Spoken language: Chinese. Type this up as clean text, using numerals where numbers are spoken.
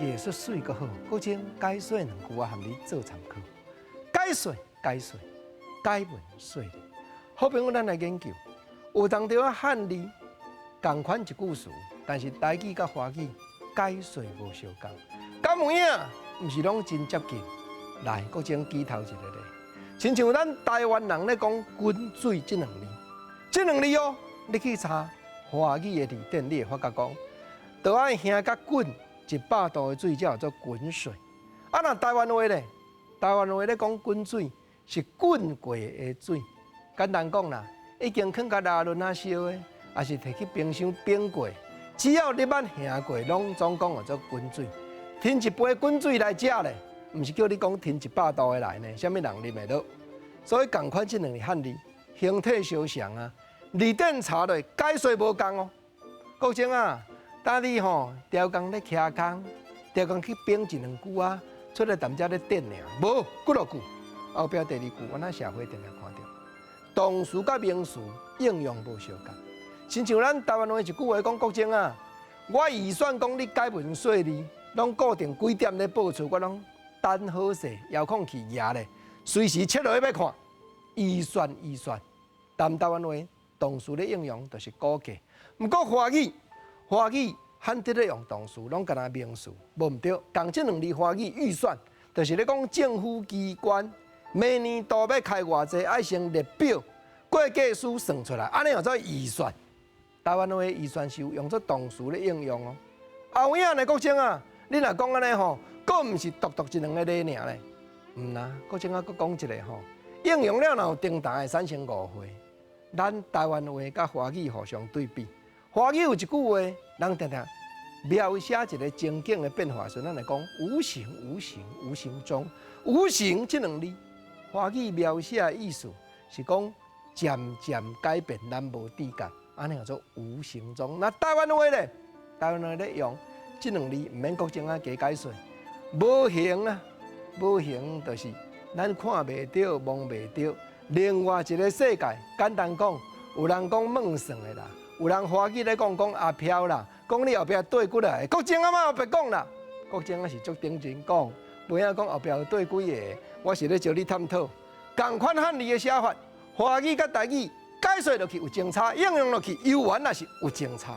艺术水阁好，国情解说两句啊，含你做参考。解说，解文说理。好朋友，咱来研究，有当着啊汉字同款一句词，但是台语甲华语解说无相共。敢有影？毋是拢真接近。来，国情举头一个例，亲像咱台湾人咧讲滚水这两字，这两字哦，你去查华语的字典，你会发觉讲，就爱兄甲滚100度的水才叫做滚水。啊，那台湾话咧，台湾话咧讲滚水是滚过的水。简单讲啦，已经放甲拉轮啊烧的，也是摕去冰箱冰过，只要你捌下过，拢总讲叫做滚水。添一杯滚水来食咧，毋是叫你讲添100度的来呢，啥物人啉会到？所以共款这两个汉字，形体相像啊，字典查落解说无共哦。国情啊，当你吼调工咧徛工，调工去冰一两句啊，出来淡只咧点尔，无几落句。后壁第二句，我咱社会定定看到，动词甲名词应用无相共。亲像咱台湾话一句话讲，国情啊，我预算讲你解文说理，拢固定几点咧报出，我拢等好势，遥控器压咧，随时切落去要看。预算，但台湾话动词咧应用就是估计。毋过华语罕得咧用动词，拢干那名词，无毋对。共这两字华语预算，就是咧讲政府机关明年度要开偌济，爱先列表，会计师算出来，安尼叫做预算。台湾话预算是用作动词咧应用哦。后影呢，国情啊，你若讲安尼吼，佫毋是独一两个例尔咧。毋啦，国情啊，佫讲一个吼，应用了若有定档会产生误会。咱台湾话甲华语互相对比，华语有一句话，人常常描写一个情景的变化时，咱来讲无形中，无形这两字，华语描写的意思是讲渐渐改变，咱无知觉，安尼叫做无形中。那台湾话咧，台湾话咧用这两字，毋免国情啊加解说，无形啊，无形就是咱看袂到、摸袂到。另外一个世界，简单讲，有人讲梦算的啦，有人华语咧讲阿飘啦，讲你后壁对几个，国情啊嘛后壁讲啦，国情啊是足认真讲，袂晓讲后壁有对几个，我是咧招你探讨。同款汉字的写法，华语甲台语解说落去有精差，应用落去犹原也是有精差。